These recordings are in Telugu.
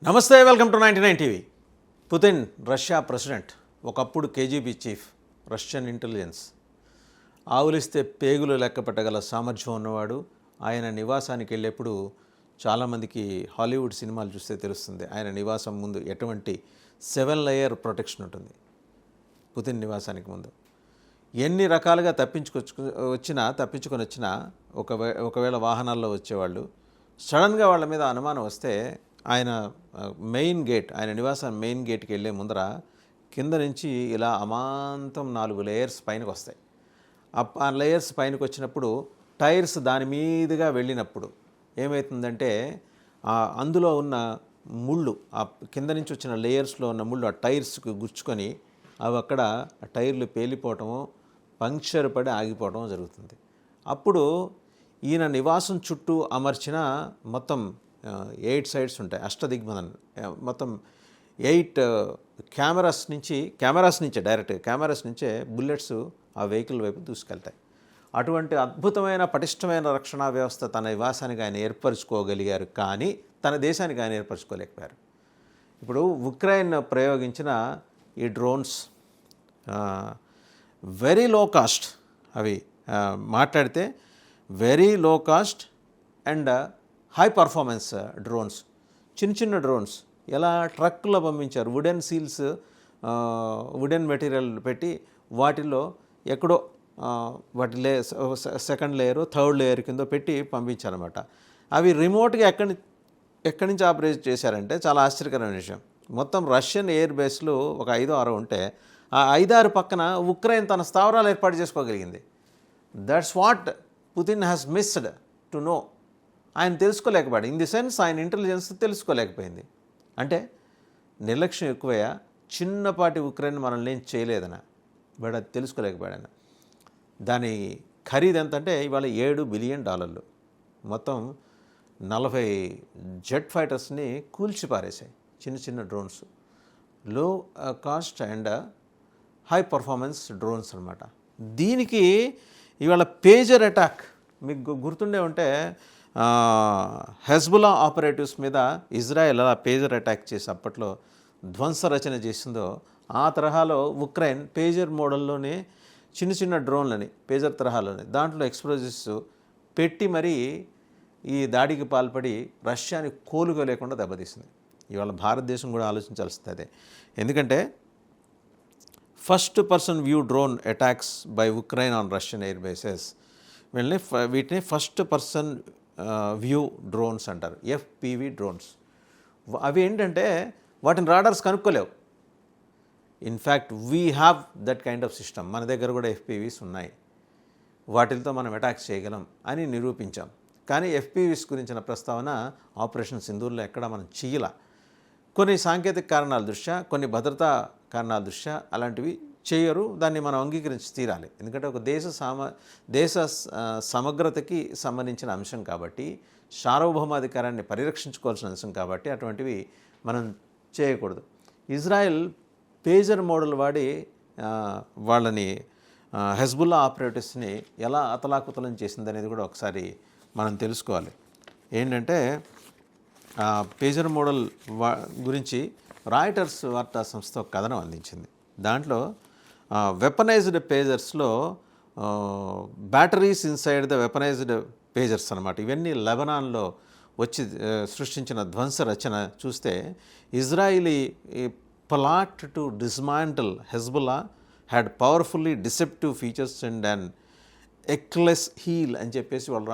నమస్తే, welcome to 99 TV. Putin Russia president, ఒకప్పుడు కేజీబీ చీఫ్, రష్యన్ ఇంటెలిజెన్స్, ఆవులిస్తే పేగులు లెక్క పెట్టగల సామర్థ్యం ఉన్నవాడు. ఆయన నివాసానికి వెళ్ళేప్పుడు చాలామందికి హాలీవుడ్ సినిమాలు చూస్తే తెలుస్తుంది ఆయన నివాసం ముందు ఎటువంటి 7 లేయర్ ప్రొటెక్షన్ ఉంటుంది. పుతిన్ నివాసానికి ముందు ఎన్ని రకాలుగా తప్పించుకొని వచ్చినా ఒకవేళ వాహనాల్లో వచ్చేవాళ్ళు సడన్గా వాళ్ళ మీద అనుమానం వస్తే ఆయన మెయిన్ గేట్, ఆయన నివాసం మెయిన్ గేట్కి వెళ్ళే ముందర కింద నుంచి ఇలా అమాంతం 4 లేయర్స్ పైనకి వస్తాయి. ఆ లేయర్స్ పైనకి వచ్చినప్పుడు టైర్స్ దాని మీదుగా వెళ్ళినప్పుడు ఏమవుతుందంటే అందులో ఉన్న ముళ్ళు, ఆ కింద నుంచి వచ్చిన లేయర్స్లో ఉన్న ముళ్ళు ఆ టైర్స్కి గుచ్చుకొని అవి అక్కడ టైర్లు పేలిపోవటము, పంక్చర్ పడి ఆగిపోవటం జరుగుతుంది. అప్పుడు ఈయన నివాసం చుట్టూ అమర్చిన మొత్తం 8 సైడ్స్ ఉంటాయి, అష్టదిగ్బంధన్, మొత్తం 8 కెమెరాస్ నుంచే డైరెక్ట్గా కెమెరాస్ నుంచే బుల్లెట్స్ ఆ వెహికల్ వైపు దూసుకెళ్తాయి. అటువంటి అద్భుతమైన పటిష్టమైన రక్షణా వ్యవస్థ తన నివాసానికి ఆయన ఏర్పరచుకోగలిగారు, కానీ తన దేశానికి ఆయన ఏర్పరచుకోలేకపోయారు. ఇప్పుడు ఉక్రెయిన్ ప్రయోగించిన ఈ డ్రోన్స్ వెరీ లో కాస్ట్, అవి మాట్లాడితే very low cost and high performance drones, చిన్న డ్రోన్స్ ఎలా ట్రక్లో పంపించారు. వుడెన్ సీల్స్, వుడెన్ మెటీరియల్ పెట్టి వాటిలో ఎక్కడో వాటి సెకండ్ లేయరు థర్డ్ లేయర్ కింద పెట్టి పంపించారన్నమాట. అవి రిమోట్గా ఎక్కడి నుంచి ఆపరేట్ చేశారంటే చాలా ఆశ్చర్యకరమైన విషయం. మొత్తం రష్యన్ ఎయిర్ బేస్లు ఒక 5-6 ఉంటే ఆ 5-6 పక్కన ఉక్రెయిన్ తన స్థావరాలు ఏర్పాటు చేసుకోగలిగింది. That's what Putin has missed to know. ఆయన తెలుసుకోలేకపోయాడు. ఇన్ ది సెన్స్ ఆయన ఇంటెలిజెన్స్ తెలుసుకోలేకపోయింది. అంటే నిర్లక్ష్యం ఎక్కువయ్యా, చిన్నపాటి ఉక్రెయిన్ మనల్ని ఏం చేయలేదన, బట్ అది తెలుసుకోలేకపోయాడు. దాని ఖరీదు ఎంత అంటే ఇవాళ $7 బిలియన్, మొత్తం 40 జెట్ ఫైటర్స్ని కూల్చిపారేశాయి. చిన్న డ్రోన్స్, లో cost and high performance drones అనమాట. దీనికి ఇవాళ పేజర్ అటాక్, మీకు గుర్తుండే ఉంటే హెజ్బుల్లా ఆపరేటివ్స్ మీద ఇజ్రాయెల్ అలా పేజర్ అటాక్ చేసి అప్పట్లో ధ్వంసరచన చేసిందో, ఆ తరహాలో ఉక్రెయిన్ పేజర్ మోడల్లోనే చిన్న డ్రోన్లని పేజర్ తరహాలోనే దాంట్లో ఎక్స్ప్లోజివ్స్ పెట్టి మరీ ఈ దాడికి పాల్పడి రష్యాని కోలుకోలేకుండా దెబ్బతీసింది. ఇవాళ భారతదేశం కూడా ఆలోచించాల్సిందే. ఎందుకంటే first person view drone attacks by Ukraine on Russian air bases, వీటిని ఫస్ట్ పర్సన్ వ్యూ డ్రోన్స్ అంటారు, FPV డ్రోన్స్. అవి ఏంటంటే వాటిని రాడార్స్ కనుక్కోలేవు. In fact we have that kind of system. మన దగ్గర కూడా FPVs ఉన్నాయి, వాటితో మనం అటాక్ చేయగలం అని నిరూపించాం. కానీ FPVs గురించిన ప్రస్తావన ఆపరేషన్ సింధూర్లో ఎక్కడ మనం చెయ్యాల. కొన్ని సాంకేతిక కారణాల దృష్ట్యా, కొన్ని భద్రతా కారణాల దృష్ట్యా అలాంటివి చేయరు. దాన్ని మనం అంగీకరించి తీరాలి. ఎందుకంటే ఒక దేశ సమగ్రతకి సంబంధించిన అంశం కాబట్టి, సార్వభౌమాధికారాన్ని పరిరక్షించుకోవాల్సిన అంశం కాబట్టి అటువంటివి మనం చేయకూడదు. ఇజ్రాయెల్ పేజర్ మోడల్ వాడి వాళ్ళని హెజ్బుల్లా ఆపరేటివ్స్ని ఎలా అతలాకుతలం చేసిందనేది కూడా ఒకసారి మనం తెలుసుకోవాలి. ఏంటంటే పేజర్ మోడల్ గురించి రాయిటర్స్ వార్తా సంస్థ ఒక కథనం అందించింది. దాంట్లో వెపనైజ్డ్ పేజర్స్లో batteries inside the weaponised pagers అనమాట. ఇవన్నీ లెబనాన్లో వచ్చి సృష్టించిన ధ్వంస రచన చూస్తే, Israeli plot to dismantle Hezbollah had powerfully deceptive features and an Achilles heel అని చెప్పేసి వాళ్ళు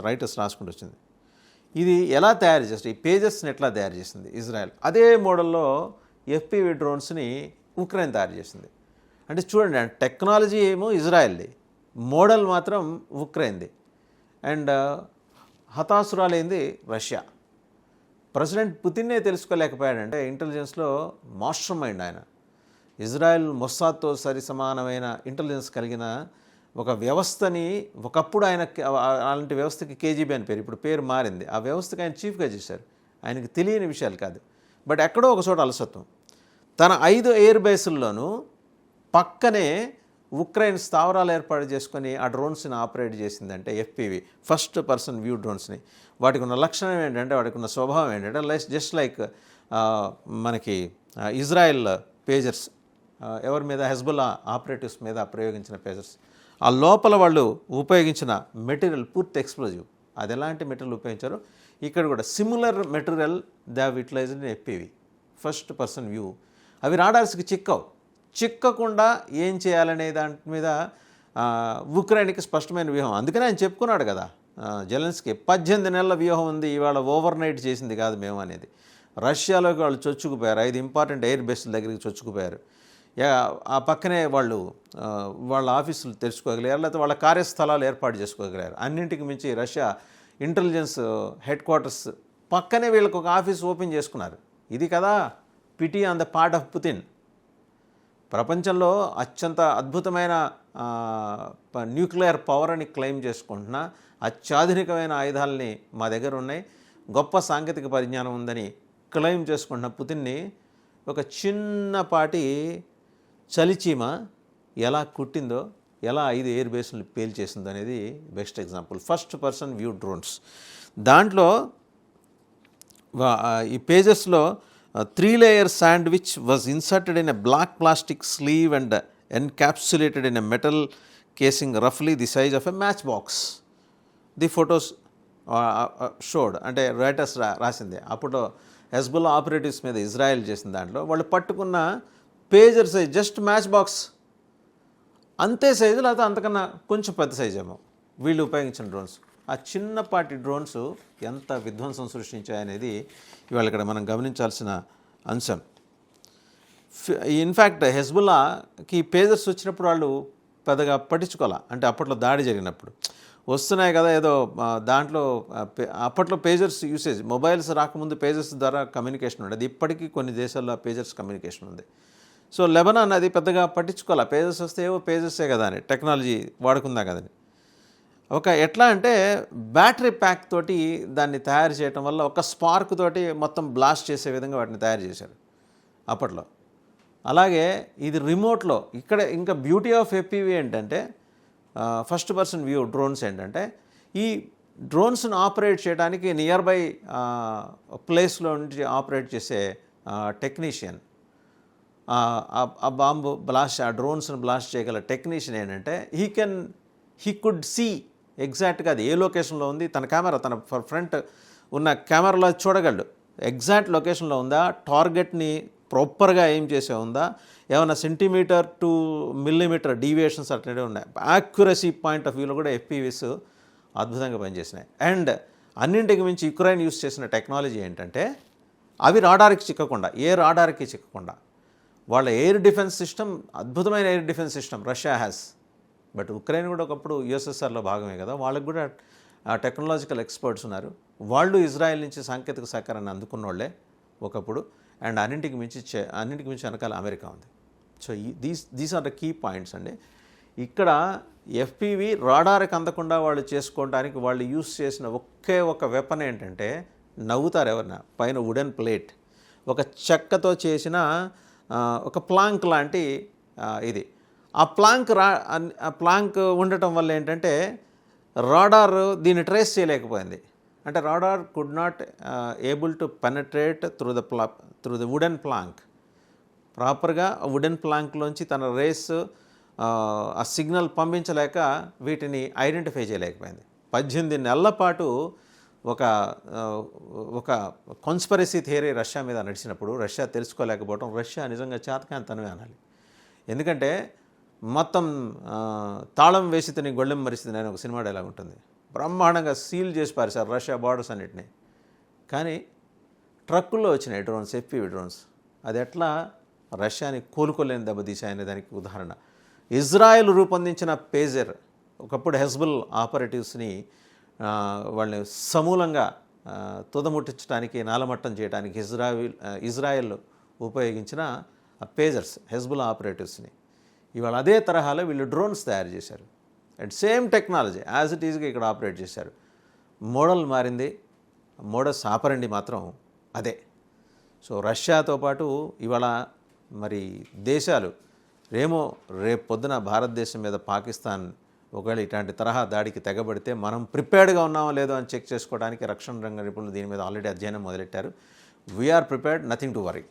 రైటర్స్ రాసుకుంటూ వచ్చింది. ఇది ఎలా తయారు చేస్తుంది, ఈ పేజెస్ని ఎట్లా తయారు చేసింది ఇజ్రాయెల్? అదే మోడల్లో FPV డ్రోన్స్ని ఉక్రెయిన్ తయారు చేసింది. అంటే చూడండి, టెక్నాలజీ ఏమో ఇజ్రాయెల్ది, మోడల్ మాత్రం ఉక్రెయిన్ది. అండ్ హతాసురాలైంది రష్యా. ప్రెసిడెంట్ పుతిన్నే తెలుసుకోలేకపోయాడంటే ఇంటెలిజెన్స్లో మాస్టర్ మైండ్ ఆయన. ఇజ్రాయెల్ మొస్సాద్తో సరి సమానమైన ఇంటెలిజెన్స్ కలిగిన ఒక వ్యవస్థని, ఒకప్పుడు ఆయన అలాంటి వ్యవస్థకి KGB అని పేరు, ఇప్పుడు పేరు మారింది. ఆ వ్యవస్థకి ఆయన చీఫ్గా చేశారు. ఆయనకి తెలియని విషయాలు కాదు. బట్ ఎక్కడో ఒక చోట అలసత్వం. తన 5 ఎయిర్ బేసుల్లోనూ పక్కనే ఉక్రెయిన్ స్థావరాలు ఏర్పాటు చేసుకొని ఆ డ్రోన్స్ని ఆపరేట్ చేసిందంటే ఎఫ్పివి, ఫస్ట్ పర్సన్ వ్యూ డ్రోన్స్ని. వాటికి ఉన్న లక్షణం ఏంటంటే, వాటికి ఉన్న స్వభావం ఏంటంటే జస్ట్ లైక్ మనకి ఇజ్రాయెల్ పేజర్స్, ఎవరి మీద, హెజ్బుల్లా ఆపరేటివ్స్ మీద ప్రయోగించిన పేజర్స్. ఆ లోపల వాళ్ళు ఉపయోగించిన మెటీరియల్ పూర్తి ఎక్స్ప్లోజివ్. అది ఎలాంటి మెటీరియల్ ఉపయోగించారో ఇక్కడ కూడా similar material they have utilized in FPV, first person view. అవి రాడార్స్కి చిక్కకుండా ఏం చేయాలనే దాని మీద ఉక్రెయిన్కి స్పష్టమైన వ్యూహం. అందుకనే ఆయన చెప్పుకున్నాడు కదా జెలెన్స్కీ, 18 నెలల వ్యూహం ఉంది, ఇవాళ ఓవర్ నైట్ చేసింది కాదు మేము అనేది. రష్యాలోకి వాళ్ళు చొచ్చుకుపోయారు, 5 ఇంపార్టెంట్ ఎయిర్ బేస్ల దగ్గరికి చొచ్చుకుపోయారు. ఆ పక్కనే వాళ్ళు వాళ్ళ ఆఫీసులు తెరుచుకోగలిగారు, లేకపోతే వాళ్ళ కార్యస్థలాలు ఏర్పాటు చేసుకోగలిగారు. అన్నింటికి మించి రష్యా ఇంటెలిజెన్స్ హెడ్ క్వార్టర్స్ పక్కనే వీళ్ళకి ఒక ఆఫీస్ ఓపెన్ చేసుకున్నారు. ఇది కదా pity on the part of Putin. ప్రపంచంలో అత్యంత అద్భుతమైన న్యూక్లియర్ పవర్ అని క్లెయిమ్ చేసుకుంటున్నా, అత్యాధునికమైన ఆయుధాలని మా దగ్గర ఉన్నాయి, గొప్ప సాంకేతిక పరిజ్ఞానం ఉందని క్లెయిమ్ చేసుకుంటున్న పుతిన్ని ఒక చిన్నపాటి చలిచీమ ఎలా కుట్టిందో, ఎలా 5 ఎయిర్ బేస్లు పేల్చేసిందో అనేది best example. First person view drones. దాంట్లో ఈ పేజెస్లో 3 layer sandwich was inserted in a black plastic sleeve and encapsulated in a metal casing roughly the size of a matchbox. The photos showed, అంటే రైటర్స్ రాసింది. అప్పుడు హెజ్బుల్లా ఆపరేటివ్స్ మీద ఇజ్రాయెల్ చేసిన దాంట్లో వాళ్ళు పట్టుకున్న pager size just match box అంతే సైజు, లేకపోతే అంతకన్నా కొంచెం పెద్ద సైజ్ ఏమో వీళ్ళు ఉపయోగించిన డ్రోన్స్. ఆ చిన్నపాటి డ్రోన్స్ ఎంత విధ్వంసం సృష్టించాయనేది ఇవాళ ఇక్కడ మనం గమనించాల్సిన అంశం. ఇన్ఫ్యాక్ట్ హెజ్బుల్లాకి పేజర్స్ వచ్చినప్పుడు వాళ్ళు పెద్దగా పట్టించుకోవాలా, అంటే అప్పట్లో దాడి జరిగినప్పుడు వస్తున్నాయి కదా ఏదో దాంట్లో. అప్పట్లో పేజర్స్ యూసేజ్, మొబైల్స్ రాకముందు పేజర్స్ ద్వారా కమ్యూనికేషన్ ఉండేది. ఇప్పటికీ కొన్ని దేశాల్లో పేజర్స్ కమ్యూనికేషన్ ఉంది. సో లెబనాన్ అది పెద్దగా పట్టించుకోవాలా, పేజర్స్ వస్తే ఏవో పేజర్సే కదా అని, టెక్నాలజీ వాడుకుందా కదని. ఎట్లా అంటే బ్యాటరీ ప్యాక్ తోటి దాన్ని తయారు చేయటం వల్ల ఒక స్పార్క్ తోటి మొత్తం బ్లాస్ట్ చేసే విధంగా వాటిని తయారు చేశారు అప్పట్లో. అలాగే ఇది రిమోట్లో. ఇక్కడ ఇంకా బ్యూటీ ఆఫ్ ఎఫ్పివి ఏంటంటే, ఫస్ట్ పర్సన్ వ్యూ డ్రోన్స్ ఏంటంటే, ఈ డ్రోన్స్ను ఆపరేట్ చేయడానికి నియర్ బై ప్లేస్లో నుంచి ఆపరేట్ చేసే టెక్నీషియన్, ఆ బాంబు బ్లాస్ట్, ఆ డ్రోన్స్ను బ్లాస్ట్ చేయగల టెక్నీషియన్ ఏంటంటే హీ కుడ్ సీ ఎగ్జాక్ట్గా అది ఏ లొకేషన్లో ఉంది. తన కెమెరా, తన ఫ్రంట్ ఉన్న కెమెరాలో చూడగలడు ఎగ్జాక్ట్ లొకేషన్లో ఉందా, టార్గెట్ని ప్రాపర్గా ఎయిమ్ చేసే ఉందా, ఏమైనా సెంటీమీటర్ టు మిల్లీమీటర్ డీవియేషన్స్ అట్లనే ఉన్నాయి. యాక్యురసీ పాయింట్ ఆఫ్ వ్యూలో కూడా ఎఫ్పివిస్ అద్భుతంగా పనిచేసినాయి. అండ్ అన్నింటికి మించి యుక్రెయిన్ యూస్ చేసిన టెక్నాలజీ ఏంటంటే, అవి రాడార్కి చిక్కకుండా, ఏ రాడార్కి చిక్కకుండా వాళ్ళ ఎయిర్ డిఫెన్స్ సిస్టమ్, అద్భుతమైన air defence system Russia has. But Ukraine కూడా ఒకప్పుడు యుఎస్ఎస్ఆర్లో భాగమే కదా, వాళ్ళకి కూడా టెక్నాలజికల్ ఎక్స్పర్ట్స్ ఉన్నారు. వాళ్ళు ఇజ్రాయెల్ నుంచి సాంకేతిక సహకారాన్ని అందుకున్న వాళ్ళే ఒకప్పుడు. అండ్ అన్నింటికి మించి వెనకాల అమెరికా ఉంది. So these are the key points అండి. ఇక్కడ ఎఫ్పివి రాడార్కి అందకుండా వాళ్ళు చేసుకోవడానికి వాళ్ళు యూస్ చేసిన ఒకే ఒక వెపన్ ఏంటంటే, నవ్వుతారు ఎవరన్నా, పైన వుడెన్ ప్లేట్, ఒక చెక్కతో చేసిన ఒక ప్లాంక్ లాంటి ఇది. ఆ ప్లాంక్ ఉండటం వల్ల ఏంటంటే రాడార్ దీన్ని ట్రేస్ చేయలేకపోయింది. అంటే radar could not able to penetrate through the wooden plank. ప్రాపర్గా వుడెన్ ప్లాంక్లోంచి తన రేస్ ఆ సిగ్నల్ పంపించలేక వీటిని ఐడెంటిఫై చేయలేకపోయింది. 18 నెలల పాటు ఒక కాన్స్పిరసీ థియరీ రష్యా మీద నడిచినప్పుడు రష్యా తెలుసుకోలేకపోవడం రష్యా నిజంగా చేతకానితనమే అనాలి. ఎందుకంటే మొత్తం తాళం వేసితని గొళ్ళెం మరిస్తుంది అని ఒక సినిమా డైలాగ్ ఉంటుంది. బ్రహ్మాండంగా సీల్ చేసి పారేశారు రష్యా బార్డర్స్ అన్నిటిని. కానీ ట్రక్కుల్లో వచ్చినాయి డ్రోన్స్, ఎఫ్పివి డ్రోన్స్. అది ఎట్లా రష్యాని కోలుకోలేని దెబ్బతీశాయనే దానికి ఉదాహరణ. ఇజ్రాయెల్ రూపొందించిన పేజర్ ఒకప్పుడు హెజ్బుల్ ఆపరేటివ్స్ని వాళ్ళని సమూలంగా తుదముట్టించడానికి, నాలమట్టం చేయడానికి ఇజ్రాయెల్ ఉపయోగించిన పేజర్స్, హెజ్బుల్ ఆపరేటివ్స్ని ఇవాళ అదే తరహాలో వీళ్ళు డ్రోన్స్ తయారు చేశారు. And same technology as it ఈజ్గా ఇక్కడ ఆపరేట్ చేశారు. మోడల్ మారింది, మోడస్ ఆపరండి మాత్రం అదే. సో రష్యాతో పాటు ఇవాళ మరి దేశాలు రేపు పొద్దున భారతదేశం మీద పాకిస్తాన్ ఒకవేళ ఇట్లాంటి తరహా దాడికి తెగబడితే మనం ప్రిపేర్డ్గా ఉన్నామో లేదో అని చెక్ చేసుకోవడానికి రక్షణ రంగ నిపుణులు దీని మీద ఆల్రెడీ అధ్యయనం మొదలెట్టారు. We are prepared, nothing to worry.